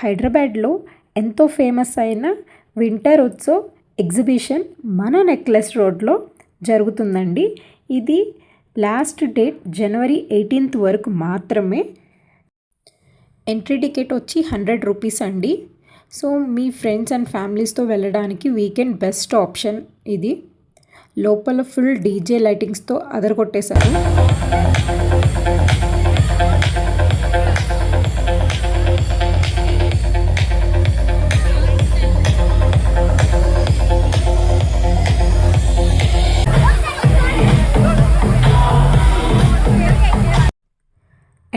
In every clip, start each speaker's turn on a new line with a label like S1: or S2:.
S1: హైదరాబాద్లో ఎంతో ఫేమస్ అయిన వింటర్ ఉత్సవ్ ఎగ్జిబిషన్ మన నెక్లెస్ రోడ్లో జరుగుతుందండి. ఇది లాస్ట్ డేట్ జనవరి 18th వరకు మాత్రమే. ఎంట్రీ టికెట్ వచ్చి 100 రూపీస్ అండి. సో మీ ఫ్రెండ్స్ అండ్ ఫ్యామిలీస్తో వెళ్ళడానికి వీకెండ్ బెస్ట్ ఆప్షన్ ఇది. లోపల ఫుల్ డీజే లైటింగ్స్తో అదరగొట్టేశారు.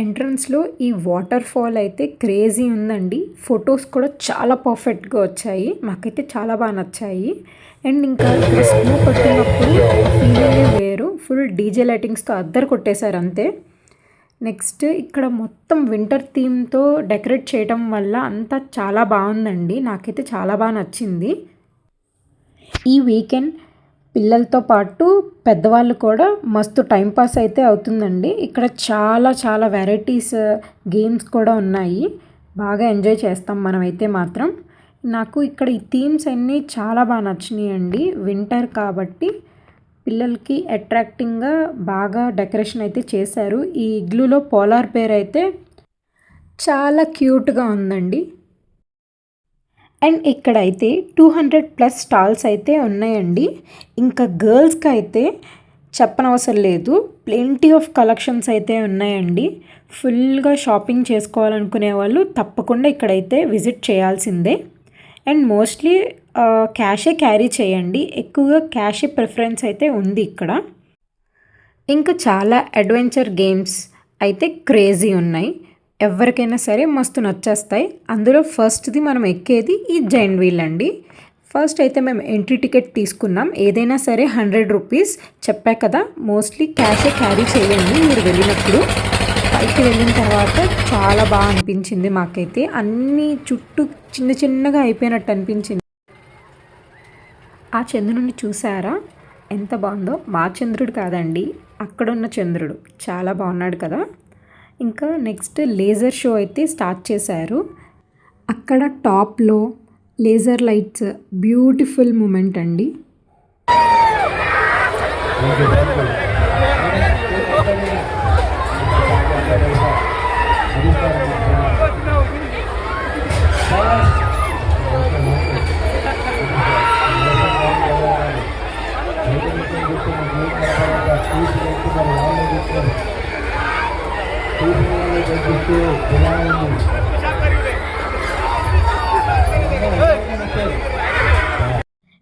S1: ఎంట్రన్స్లో ఈ వాటర్ ఫాల్ అయితే క్రేజీ ఉందండి. ఫొటోస్ కూడా చాలా పర్ఫెక్ట్గా వచ్చాయి. మాకైతే చాలా బాగా నచ్చాయి. అండ్ ఇంకా ఇక్కడ స్నో పట్టినప్పుడు ఫీలింగే వేరు. ఫుల్ డీజే లైటింగ్స్తో అద్దరు కొట్టేశారు అంతే. నెక్స్ట్ ఇక్కడ మొత్తం వింటర్ థీమ్తో డెకరేట్ చేయడం వల్ల అంతా చాలా బాగుందండి. నాకైతే చాలా బాగా నచ్చింది. ఈ వీకెండ్ పిల్లలతో పాటు పెద్దవాళ్ళు కూడా మస్తు టైంపాస్ అయితే అవుతుందండి. ఇక్కడ చాలా వెరైటీస్ గేమ్స్ కూడా ఉన్నాయి. బాగా ఎంజాయ్ చేస్తాం మనమైతే మాత్రం. నాకు ఇక్కడ ఈ థీమ్స్ అన్నీ చాలా బాగా నచ్చినాయండి. వింటర్ కాబట్టి పిల్లలకి అట్రాక్టింగ్గా బాగా డెకరేషన్ అయితే చేశారు. ఈ ఇగ్లూలో పోలార్ బేర్ అయితే చాలా క్యూట్గా ఉందండి. అండ్ ఇక్కడైతే 200+ స్టాల్స్ అయితే ఉన్నాయండి. ఇంకా గర్ల్స్కి అయితే చెప్పనవసరం లేదు, ప్లెంటీ ఆఫ్ కలెక్షన్స్ అయితే ఉన్నాయండి. ఫుల్గా షాపింగ్ చేసుకోవాలనుకునే వాళ్ళు తప్పకుండా ఇక్కడైతే విజిట్ చేయాల్సిందే. అండ్ మోస్ట్లీ క్యాషే క్యారీ చేయండి. ఎక్కువగా క్యాషే ప్రిఫరెన్స్ అయితే ఉంది ఇక్కడ. ఇంకా చాలా అడ్వెంచర్ గేమ్స్ అయితే క్రేజీ ఉన్నాయి. ఎవరికైనా సరే మస్తు నచ్చేస్తాయి. అందులో ఫస్ట్ది మనం ఎక్కేది ఈ జైంట్ వీల్ అండి. ఫస్ట్ అయితే మేము ఎంట్రీ టికెట్ తీసుకున్నాం. ఏదైనా సరే 100 రూపీస్. చెప్పా కదా, మోస్ట్లీ క్యాషే క్యారీ చేయండి మీరు వెళ్ళినప్పుడు. పైకి వెళ్ళిన తర్వాత చాలా బాగా అనిపించింది మాకైతే. అన్నీ చుట్టూ చిన్నగా అయిపోయినట్టు అనిపించింది. ఆ చంద్రుడిని చూసారా ఎంత బాగుందో? మా చంద్రుడు కాదండి, అక్కడున్న చంద్రుడు. చాలా బాగున్నాడు కదా. ఇంకా నెక్స్ట్ లేజర్ షో అయితే స్టార్ట్ చేశారు. అక్కడ టాప్లో లేజర్ లైట్స్ బ్యూటిఫుల్ మూమెంట్ అండి.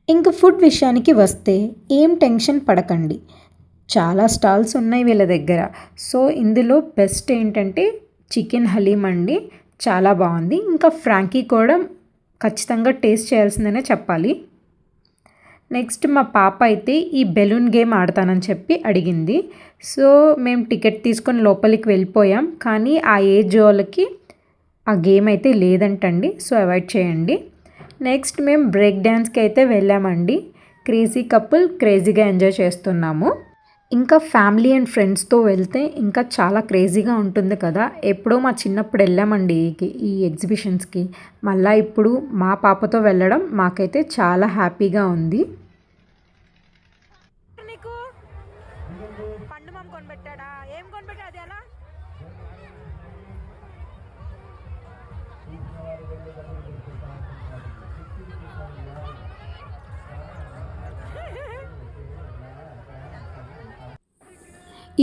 S1: ఇంకా ఫుడ్ విషయానికి వస్తే ఏం టెన్షన్ పడకండి, చాలా స్టాల్స్ ఉన్నాయి వీళ్ళ దగ్గర. సో ఇందులో బెస్ట్ ఏంటంటే చికెన్ హలీం అండి, చాలా బాగుంది. ఇంకా ఫ్రాంకీ కూడా ఖచ్చితంగా టేస్ట్ చేయాల్సిందనే చెప్పాలి. నెక్స్ట్ మా పాప అయితే ఈ బెలూన్ గేమ్ ఆడతానని చెప్పి అడిగింది. సో మేము టికెట్ తీసుకొని లోపలికి వెళ్ళిపోయాం. కానీ ఆ ఏజ్ వాళ్ళకి ఆ గేమ్ అయితే లేదంటండి. సో అవాయిడ్ చేయండి. నెక్స్ట్ మేము బ్రేక్ డ్యాన్స్కి అయితే వెళ్ళామండి. క్రేజీ కపుల్ క్రేజీగా ఎంజాయ్ చేస్తున్నాము. ఇంకా ఫ్యామిలీ అండ్ ఫ్రెండ్స్తో వెళ్తే ఇంకా చాలా క్రేజీగా ఉంటుంది కదా. ఎప్పుడో మా చిన్నప్పుడు వెళ్ళామండి ఈ ఎగ్జిబిషన్స్కి. మళ్ళీ ఇప్పుడు మా పాపతో వెళ్ళడం మాకైతే చాలా హ్యాపీగా ఉంది.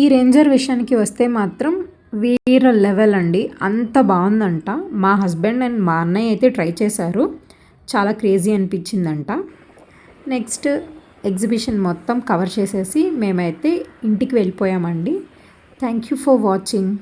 S1: ఈ రేంజర్ విషయానికి వస్తే మాత్రం వేరే లెవెల్ అండి. అంత బాగుందంట. మా హస్బెండ్ అండ్ మా అన్నయ్య అయితే ట్రై చేశారు. చాలా క్రేజీ అనిపించిందంట. నెక్స్ట్ ఎగ్జిబిషన్ మొత్తం కవర్ చేసేసి మేమైతే ఇంటికి వెళ్ళిపోయామండి. Thank you for watching.